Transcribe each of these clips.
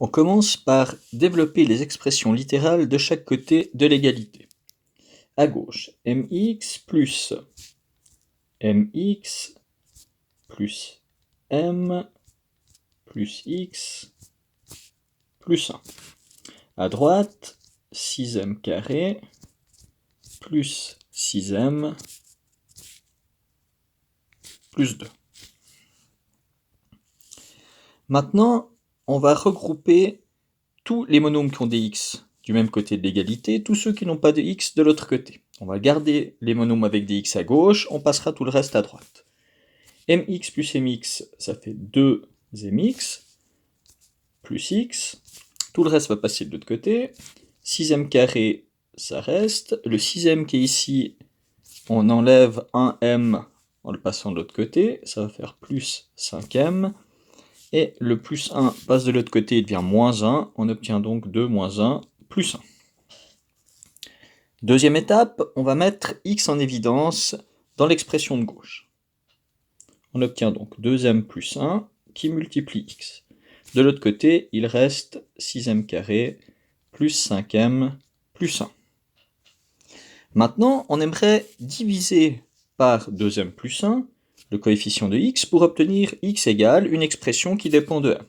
On commence par développer les expressions littérales de chaque côté de l'égalité. À gauche, mx plus mx plus m plus x plus 1. À droite, 6m carré plus 6m plus 2. Maintenant, on va regrouper tous les monômes qui ont des x du même côté de l'égalité, tous ceux qui n'ont pas de x de l'autre côté. On va garder les monômes avec des x à gauche, on passera tout le reste à droite. Mx plus mx, ça fait 2mx, plus x. Tout le reste va passer de l'autre côté. 6m carré, ça reste. Le 6m qui est ici, on enlève 1m en le passant de l'autre côté. Ça va faire plus 5m. Et le plus 1 passe de l'autre côté et devient moins 1. On obtient donc 2 moins 1 plus 1. Deuxième étape, on va mettre x en évidence dans l'expression de gauche. On obtient donc 2m plus 1 qui multiplie x. De l'autre côté, il reste 6m carré plus 5m plus 1. Maintenant, on aimerait diviser par 2m plus 1 le coefficient de x pour obtenir x égale une expression qui dépend de m.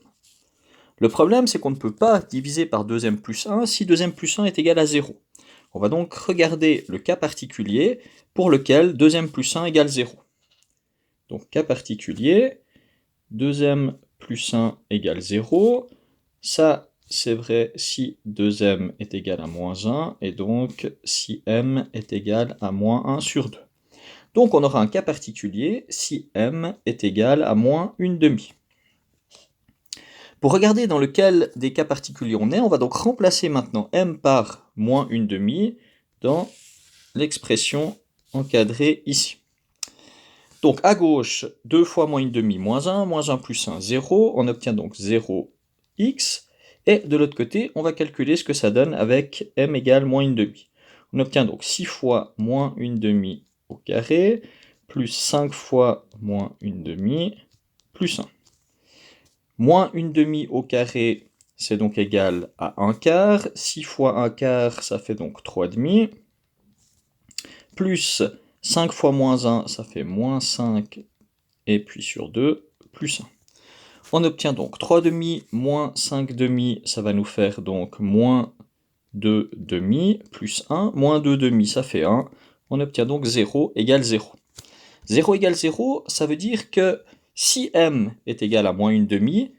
Le problème, c'est qu'on ne peut pas diviser par 2m plus 1 si 2m plus 1 est égal à 0. On va donc regarder le cas particulier pour lequel 2m plus 1 égale 0. Donc, cas particulier, 2m plus 1 égale 0. Ça, c'est vrai si 2m est égal à moins 1, et donc si m est égal à moins 1 sur 2. Donc, on aura un cas particulier si m est égal à moins une demi. Pour regarder dans lequel des cas particuliers on est, on va donc remplacer maintenant m par moins une demi dans l'expression encadrée ici. Donc à gauche, 2 fois moins une demi, moins 1 plus 1, 0. On obtient donc 0x. Et de l'autre côté, on va calculer ce que ça donne avec m égale moins une demi. On obtient donc 6 fois moins une demi au carré, plus 5 fois moins une demi, plus 1. Moins une demi au carré, c'est donc égal à 1 quart. 6 fois 1 quart, ça fait donc 3 demi. Plus 5 fois moins 1, ça fait moins 5, et puis sur 2, plus 1. On obtient donc 3 demi moins 5 demi, ça va nous faire donc moins 2 demi, plus 1. Moins 2 demi, ça fait 1. On obtient donc 0 égale 0. 0 égale 0, ça veut dire que si m est égal à moins une demi,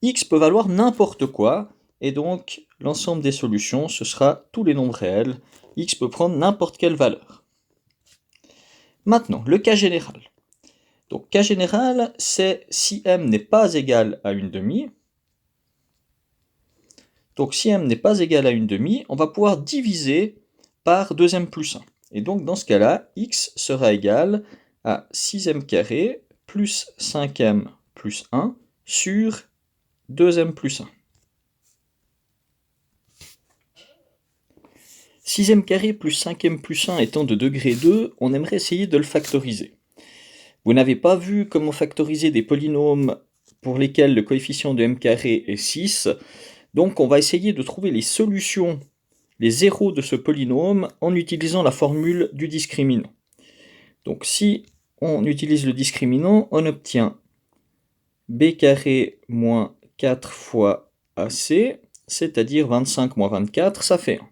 x peut valoir n'importe quoi, et donc l'ensemble des solutions, ce sera tous les nombres réels. X peut prendre n'importe quelle valeur. Maintenant, le cas général. Donc, cas général, c'est si m n'est pas égal à une demi. Donc, si m n'est pas égal à une demi, on va pouvoir diviser par 2m plus 1. Et donc, dans ce cas-là, x sera égal à 6m carré plus 5m plus 1 sur 2m plus 1. 6m carré plus 5m plus 1 étant de degré 2, on aimerait essayer de le factoriser. Vous n'avez pas vu comment factoriser des polynômes pour lesquels le coefficient de m carré est 6, donc on va essayer de trouver les solutions, les zéros de ce polynôme en utilisant la formule du discriminant. Donc si on utilise le discriminant, on obtient b carré moins 4 fois ac, c'est-à-dire 25 moins 24, ça fait 1.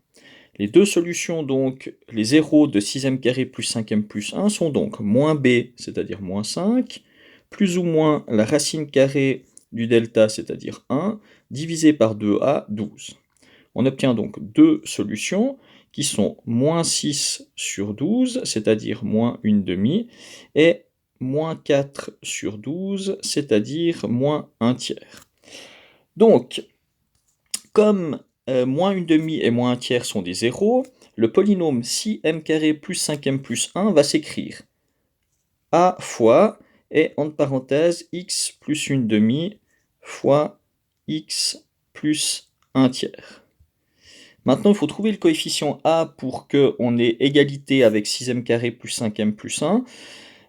Les deux solutions, donc, les zéros de 6m carré plus 5m plus 1 sont donc moins b, c'est-à-dire moins 5, plus ou moins la racine carrée du delta, c'est-à-dire 1, divisé par 2a, 12. On obtient donc deux solutions qui sont moins 6 sur 12, c'est-à-dire moins une demi, et moins 4 sur 12, c'est-à-dire moins un tiers. Donc, comme moins une demi et moins un tiers sont des zéros, le polynôme si m carré plus 5m plus 1 va s'écrire a fois, et entre parenthèses, x plus une demi fois x plus un tiers. Maintenant, il faut trouver le coefficient a pour qu'on ait égalité avec 6m carré plus 5m plus 1.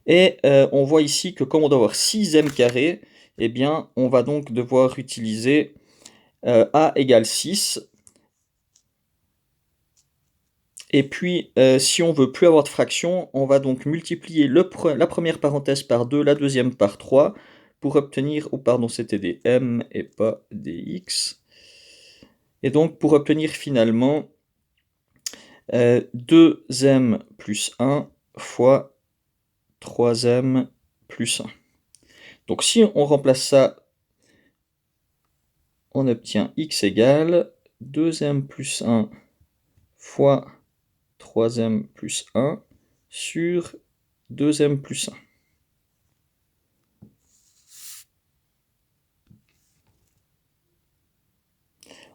Et on voit ici que comme on doit avoir 6m carré, eh bien, on va donc devoir utiliser a égale 6. Et puis, si on veut plus avoir de fraction, on va donc multiplier la première parenthèse par 2, la deuxième par 3, pour obtenir, oh pardon, c'était des m et pas des x. Et donc, pour obtenir finalement 2m plus 1 fois 3m plus 1. Donc si on remplace ça, on obtient x égale 2m plus 1 fois 3m plus 1 sur 2m plus 1.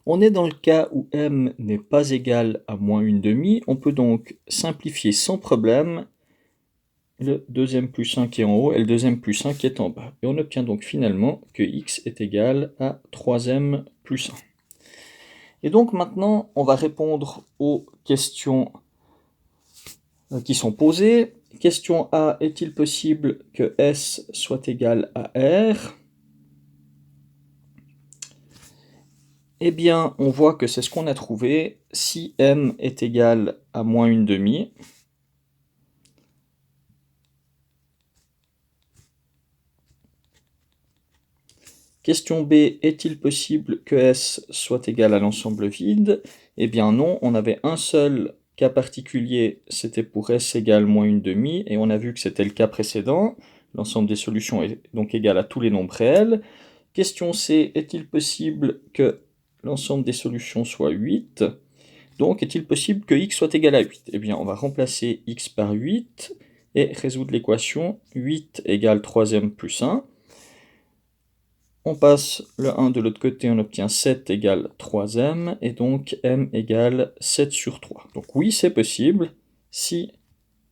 On est dans le cas où m n'est pas égal à moins une demi. On peut donc simplifier sans problème le 2m plus 1 qui est en haut et le 2m plus 1 qui est en bas. Et on obtient donc finalement que x est égal à 3m plus 1. Et donc maintenant, on va répondre aux questions qui sont posées. Question A, est-il possible que S soit égal à R? Eh bien, on voit que c'est ce qu'on a trouvé. Si M est égal à moins une demi, question B, est-il possible que S soit égal à l'ensemble vide? Eh bien non, on avait un seul cas particulier, c'était pour S égale moins une demi, et on a vu que c'était le cas précédent. L'ensemble des solutions est donc égal à tous les nombres réels. Question C, est-il possible que l'ensemble des solutions soit 8? Donc, est-il possible que x soit égal à 8? Eh bien, on va remplacer x par 8 et résoudre l'équation 8 égale 3m plus 1. On passe le 1 de l'autre côté, on obtient 7 égale 3m, et donc m égale 7 sur 3. Donc oui, c'est possible. Si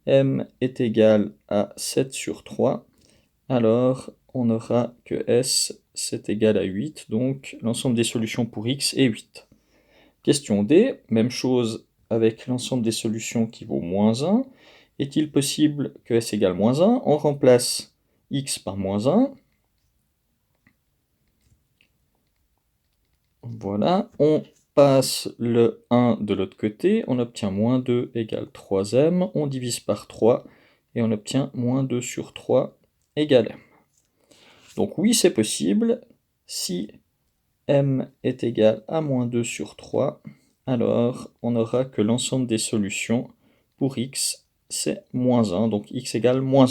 m est égal à 7 sur 3, alors on aura que S c'est égal à 8, donc l'ensemble des solutions pour x est 8. Question D, même chose avec l'ensemble des solutions qui vaut moins 1. Est-il possible que S égale moins 1? On remplace x par moins 1. Voilà, on passe le 1 de l'autre côté, on obtient moins 2 égale 3m, on divise par 3 et on obtient moins 2 sur 3 égale m. Donc oui, c'est possible. Si m est égal à moins 2 sur 3, alors on aura que l'ensemble des solutions pour x, c'est moins 1, donc x égale moins 1.